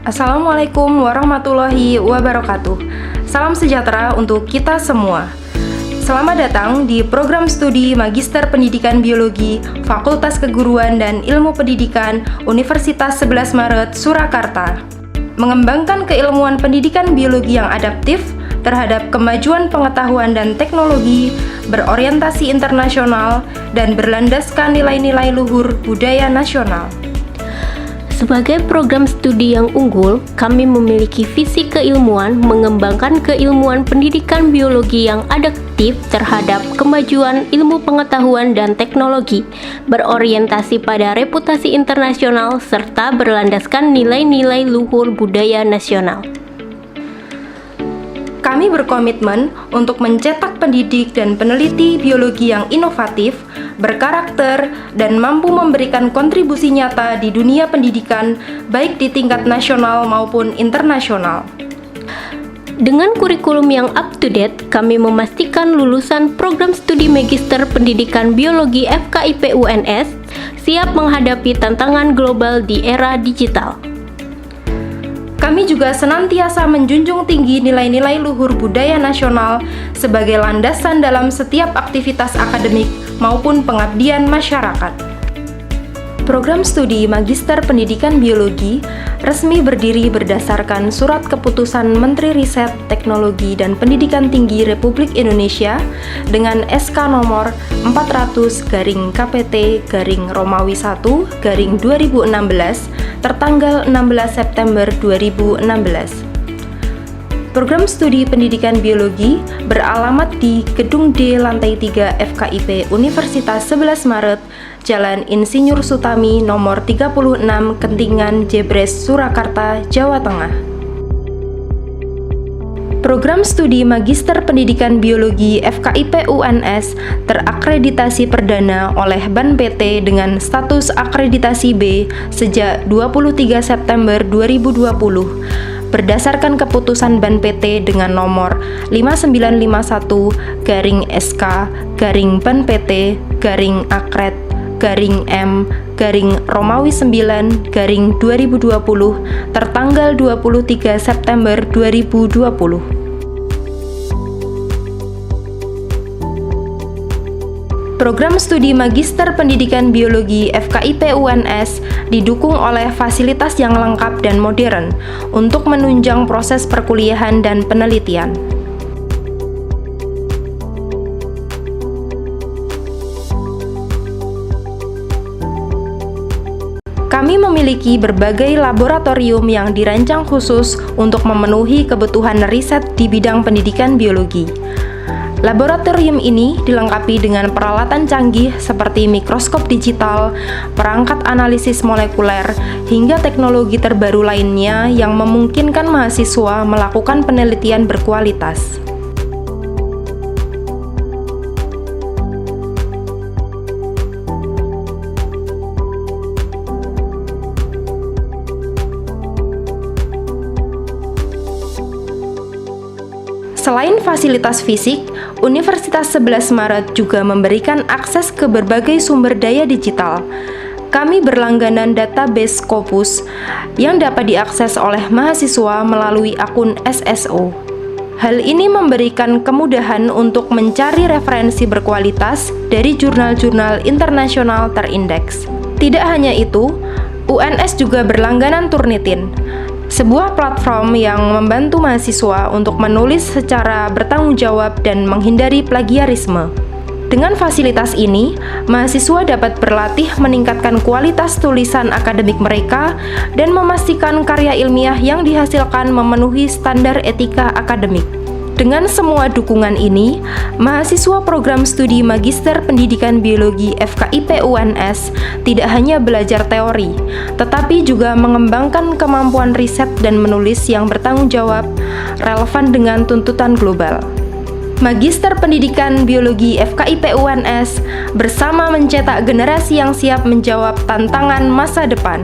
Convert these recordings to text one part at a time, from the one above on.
Assalamualaikum warahmatullahi wabarakatuh. Salam sejahtera untuk kita semua. Selamat datang di program studi Magister Pendidikan Biologi Fakultas Keguruan dan Ilmu Pendidikan Universitas 11 Maret Surakarta. Mengembangkan keilmuan pendidikan biologi yang adaptif terhadap kemajuan pengetahuan dan teknologi, berorientasi internasional, dan berlandaskan nilai-nilai luhur budaya nasional. Sebagai program studi yang unggul, kami memiliki visi keilmuan mengembangkan keilmuan pendidikan biologi yang adaptif terhadap kemajuan ilmu pengetahuan dan teknologi, berorientasi pada reputasi internasional, serta berlandaskan nilai-nilai luhur budaya nasional. Kami berkomitmen untuk mencetak pendidik dan peneliti biologi yang inovatif, berkarakter, dan mampu memberikan kontribusi nyata di dunia pendidikan, baik di tingkat nasional maupun internasional. Dengan kurikulum yang up-to-date, kami memastikan lulusan program studi Magister Pendidikan Biologi FKIP UNS siap menghadapi tantangan global di era digital. Kami juga senantiasa menjunjung tinggi nilai-nilai luhur budaya nasional sebagai landasan dalam setiap aktivitas akademik maupun pengabdian masyarakat. Program studi Magister Pendidikan Biologi resmi berdiri berdasarkan Surat Keputusan Menteri Riset, Teknologi, dan Pendidikan Tinggi Republik Indonesia dengan SK nomor 400-KPT-Romawi 1-2016 tertanggal 16 September 2016. Program studi pendidikan biologi beralamat di Gedung D Lantai 3 FKIP Universitas 11 Maret, Jalan Insinyur Sutami nomor 36 Kentingan, Jebres, Surakarta, Jawa Tengah. Program studi Magister Pendidikan Biologi FKIP UNS terakreditasi perdana oleh BAN PT dengan status akreditasi B sejak 23 September 2020. Berdasarkan keputusan BAN PT dengan nomor 5951-SK-BAN PT-Akred-M-Romawi 9-2020 tertanggal 23 September 2020. Program studi Magister Pendidikan Biologi FKIP UNS didukung oleh fasilitas yang lengkap dan modern untuk menunjang proses perkuliahan dan penelitian. Kami memiliki berbagai laboratorium yang dirancang khusus untuk memenuhi kebutuhan riset di bidang pendidikan biologi. Laboratorium ini dilengkapi dengan peralatan canggih seperti mikroskop digital, perangkat analisis molekuler, hingga teknologi terbaru lainnya yang memungkinkan mahasiswa melakukan penelitian berkualitas. Selain fasilitas fisik, Universitas 11 Maret juga memberikan akses ke berbagai sumber daya digital. Kami berlangganan database Scopus yang dapat diakses oleh mahasiswa melalui akun SSO. Hal ini memberikan kemudahan untuk mencari referensi berkualitas dari jurnal-jurnal internasional terindeks. Tidak hanya itu, UNS juga berlangganan Turnitin, sebuah platform yang membantu mahasiswa untuk menulis secara bertanggung jawab dan menghindari plagiarisme. Dengan fasilitas ini, mahasiswa dapat berlatih meningkatkan kualitas tulisan akademik mereka dan memastikan karya ilmiah yang dihasilkan memenuhi standar etika akademik. Dengan semua dukungan ini, mahasiswa program studi Magister Pendidikan Biologi FKIP UNS tidak hanya belajar teori, tetapi juga mengembangkan kemampuan riset dan menulis yang bertanggung jawab, relevan dengan tuntutan global. Magister Pendidikan Biologi FKIP UNS bersama mencetak generasi yang siap menjawab tantangan masa depan.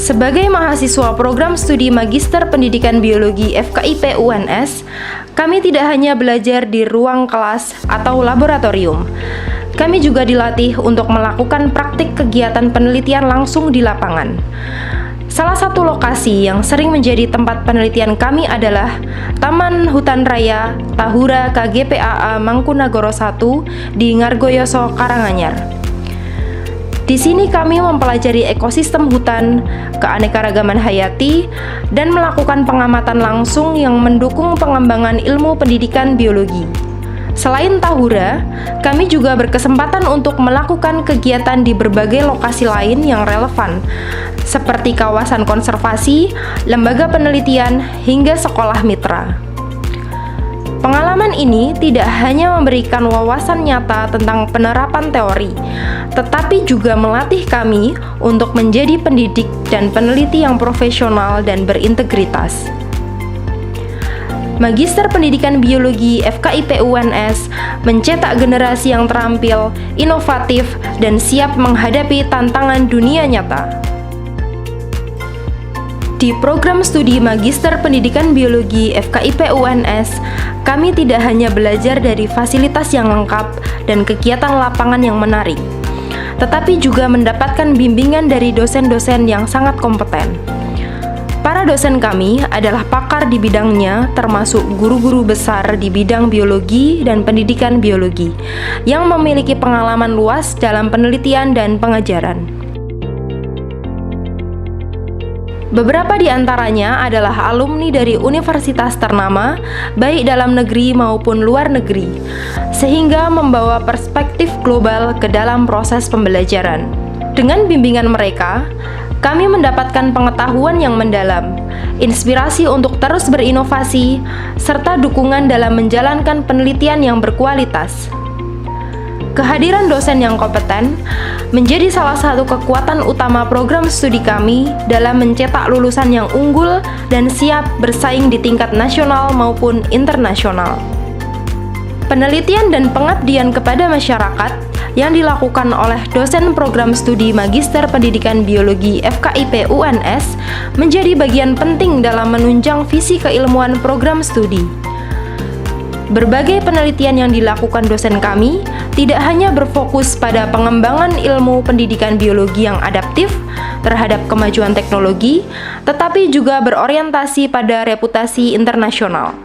Sebagai mahasiswa program studi Magister Pendidikan Biologi FKIP UNS, kami tidak hanya belajar di ruang kelas atau laboratorium. Kami juga dilatih untuk melakukan praktik kegiatan penelitian langsung di lapangan. Salah satu lokasi yang sering menjadi tempat penelitian kami adalah Taman Hutan Raya Tahura KGPAA Mangkunagoro 1 di Ngargoyoso, Karanganyar. Di sini kami mempelajari ekosistem hutan, keanekaragaman hayati, dan melakukan pengamatan langsung yang mendukung pengembangan ilmu pendidikan biologi. Selain Tahura, kami juga berkesempatan untuk melakukan kegiatan di berbagai lokasi lain yang relevan, seperti kawasan konservasi, lembaga penelitian, hingga sekolah mitra. Pengalaman ini tidak hanya memberikan wawasan nyata tentang penerapan teori, tetapi juga melatih kami untuk menjadi pendidik dan peneliti yang profesional dan berintegritas. Magister Pendidikan Biologi FKIP UNS mencetak generasi yang terampil, inovatif, dan siap menghadapi tantangan dunia nyata. Di program studi Magister Pendidikan Biologi FKIP UNS, kami tidak hanya belajar dari fasilitas yang lengkap dan kegiatan lapangan yang menarik, tetapi juga mendapatkan bimbingan dari dosen-dosen yang sangat kompeten. Para dosen kami adalah pakar di bidangnya, termasuk guru-guru besar di bidang biologi dan pendidikan biologi, yang memiliki pengalaman luas dalam penelitian dan pengajaran. Beberapa di antaranya adalah alumni dari universitas ternama, baik dalam negeri maupun luar negeri, sehingga membawa perspektif global ke dalam proses pembelajaran. Dengan bimbingan mereka, kami mendapatkan pengetahuan yang mendalam, inspirasi untuk terus berinovasi, serta dukungan dalam menjalankan penelitian yang berkualitas. Kehadiran dosen yang kompeten menjadi salah satu kekuatan utama program studi kami dalam mencetak lulusan yang unggul dan siap bersaing di tingkat nasional maupun internasional. Penelitian dan pengabdian kepada masyarakat yang dilakukan oleh dosen program studi Magister Pendidikan Biologi FKIP UNS menjadi bagian penting dalam menunjang visi keilmuan program studi. Berbagai penelitian yang dilakukan dosen kami tidak hanya berfokus pada pengembangan ilmu pendidikan biologi yang adaptif terhadap kemajuan teknologi, tetapi juga berorientasi pada reputasi internasional.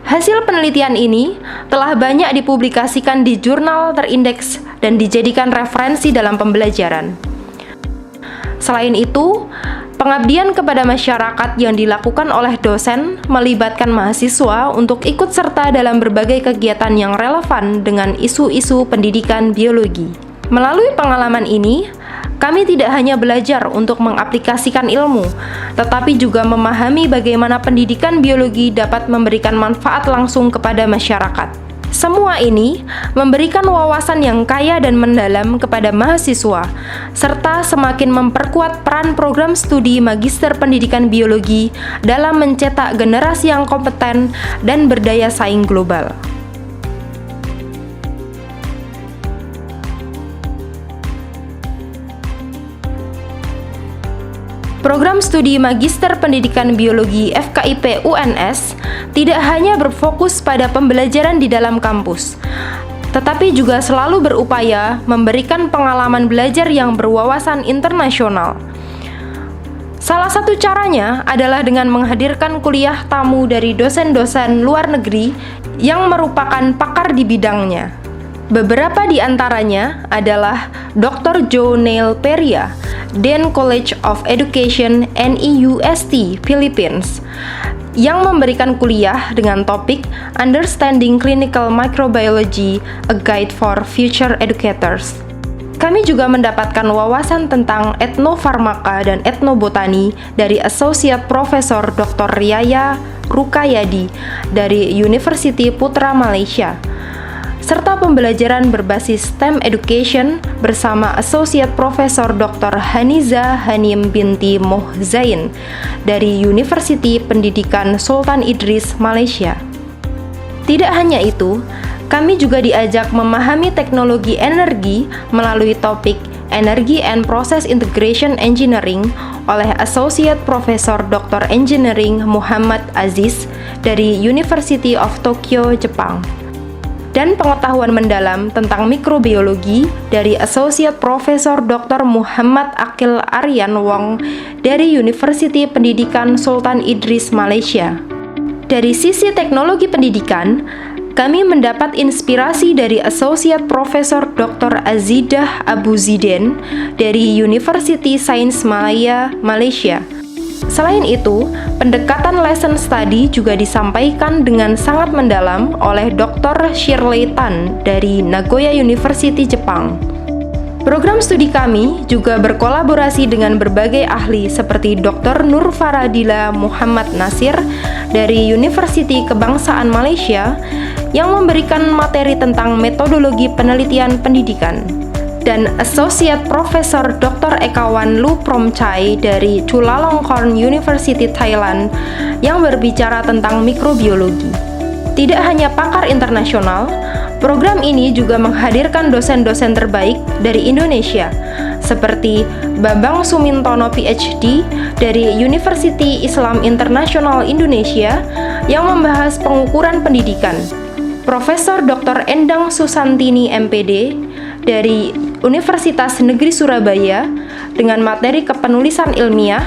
Hasil penelitian ini telah banyak dipublikasikan di jurnal terindeks dan dijadikan referensi dalam pembelajaran. Selain itu, pengabdian kepada masyarakat yang dilakukan oleh dosen melibatkan mahasiswa untuk ikut serta dalam berbagai kegiatan yang relevan dengan isu-isu pendidikan biologi. Melalui pengalaman ini, kami tidak hanya belajar untuk mengaplikasikan ilmu, tetapi juga memahami bagaimana pendidikan biologi dapat memberikan manfaat langsung kepada masyarakat. Semua ini memberikan wawasan yang kaya dan mendalam kepada mahasiswa, serta semakin memperkuat peran program studi Magister Pendidikan Biologi dalam mencetak generasi yang kompeten dan berdaya saing global. Program studi Magister Pendidikan Biologi FKIP UNS tidak hanya berfokus pada pembelajaran di dalam kampus, tetapi juga selalu berupaya memberikan pengalaman belajar yang berwawasan internasional. Salah satu caranya adalah dengan menghadirkan kuliah tamu dari dosen-dosen luar negeri yang merupakan pakar di bidangnya. Beberapa di antaranya adalah Dr. Joe Neil Peria, Dean College of Education NEUST, Philippines, yang memberikan kuliah dengan topik Understanding Clinical Microbiology, a Guide for Future Educators. Kami juga mendapatkan wawasan tentang etnofarmaka dan etnobotani dari Associate Professor Dr. Riaya Rukayadi dari University Putra Malaysia, serta pembelajaran berbasis STEM Education bersama Associate Professor Dr. Haniza Hanim binti Mohzain dari University Pendidikan Sultan Idris, Malaysia. Tidak hanya itu, kami juga diajak memahami teknologi energi melalui topik Energy and Process Integration Engineering oleh Associate Professor Dr. Engineering Muhammad Aziz dari University of Tokyo, Jepang. dan pengetahuan mendalam tentang mikrobiologi dari Associate Profesor Dr. Muhammad Akil Aryan Wong dari Universiti Pendidikan Sultan Idris Malaysia. Dari sisi teknologi pendidikan, kami mendapat inspirasi dari Associate Profesor Dr. Azidah Abu Ziden dari University Sains Malaya, Malaysia. Selain itu, pendekatan lesson study juga disampaikan dengan sangat mendalam oleh Dr. Shirley Tan dari Nagoya University, Jepang. Program studi kami juga berkolaborasi dengan berbagai ahli seperti Dr. Nur Faradila Muhammad Nasir dari Universiti Kebangsaan Malaysia yang memberikan materi tentang metodologi penelitian pendidikan, dan Associate Profesor Dr. Ekawan Lu Prom Chai dari Chulalongkorn University Thailand yang berbicara tentang mikrobiologi. Tidak hanya pakar internasional, program ini juga menghadirkan dosen-dosen terbaik dari Indonesia, seperti Bambang Sumintono PhD dari University Islam Internasional Indonesia yang membahas pengukuran pendidikan, Profesor Dr. Endang Susantini MPD dari Universitas Negeri Surabaya dengan materi kepenulisan ilmiah,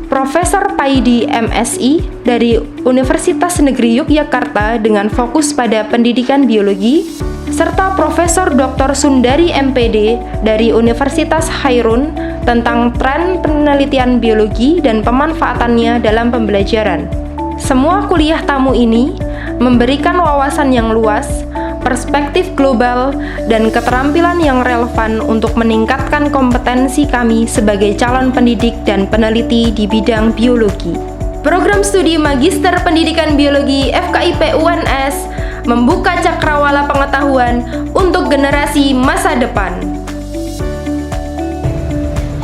Profesor Paidi MSI dari Universitas Negeri Yogyakarta dengan fokus pada pendidikan biologi, serta Profesor Dr. Sundari MPD dari Universitas Hairun tentang tren penelitian biologi dan pemanfaatannya dalam pembelajaran. Semua kuliah tamu ini memberikan wawasan yang luas, perspektif global, dan keterampilan yang relevan untuk meningkatkan kompetensi kami sebagai calon pendidik dan peneliti di bidang biologi. Program studi Magister Pendidikan Biologi FKIP UNS membuka cakrawala pengetahuan untuk generasi masa depan.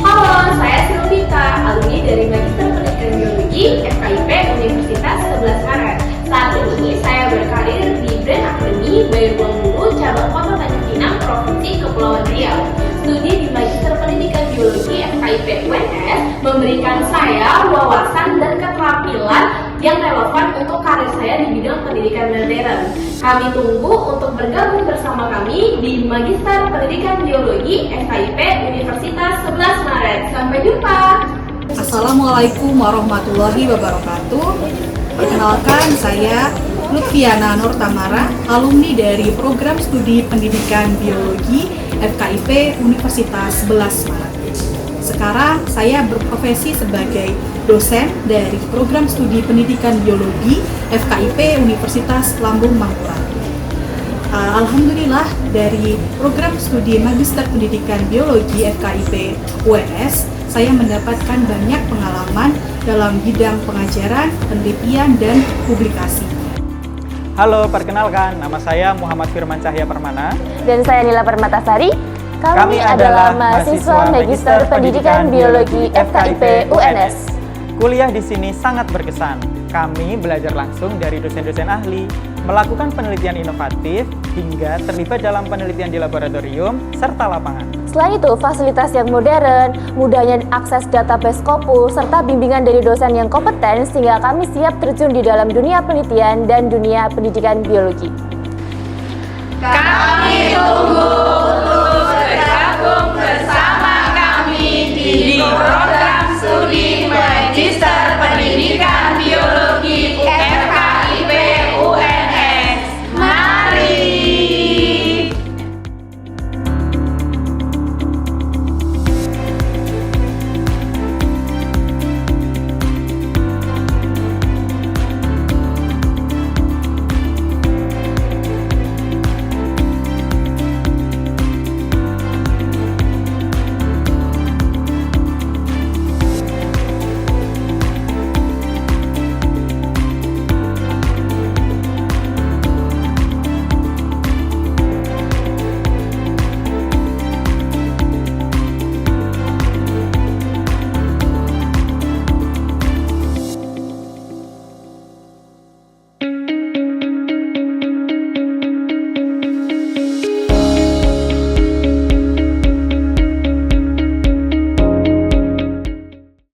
Halo, saya Silvita, alumni dari Magister Pendidikan Biologi FKIP Universitas 11 Maret. Saat ini saya berkarir di Brand Academy Bayu Ruang Guru, cabang Kota Tanjung Pinang, Provinsi Kepulauan Riau. Studi di Magister Pendidikan Biologi FKIP UNS memberikan saya wawasan dan keterampilan yang relevan untuk karir saya di bidang pendidikan modern. Kami tunggu untuk bergabung bersama kami di Magister Pendidikan Biologi FKIP Universitas 11 Maret. Sampai jumpa. Assalamualaikum warahmatullahi wabarakatuh. Perkenalkan, saya Lutfiana Nur Tamara, alumni dari Program Studi Pendidikan Biologi FKIP Universitas 11 Maret. Sekarang saya berprofesi sebagai dosen dari Program Studi Pendidikan Biologi FKIP Universitas Lambung Mangkurat. Alhamdulillah, dari Program Studi Magister Pendidikan Biologi FKIP UNS, saya mendapatkan banyak pengalaman dalam bidang pengajaran, penelitian, dan publikasi. Halo, perkenalkan, nama saya Muhammad Firman Cahya Permana. Dan saya Nila Permatasari. Kami adalah mahasiswa Magister Pendidikan Biologi FKIP UNS. Kuliah di sini sangat berkesan. Kami belajar langsung dari dosen-dosen ahli, melakukan penelitian inovatif, hingga terlibat dalam penelitian di laboratorium, serta lapangan. Selain itu, fasilitas yang modern, mudahnya akses database Scopus, serta bimbingan dari dosen yang kompeten sehingga kami siap terjun di dalam dunia penelitian dan dunia pendidikan biologi. Kami tunggu untuk bergabung bersama kami di program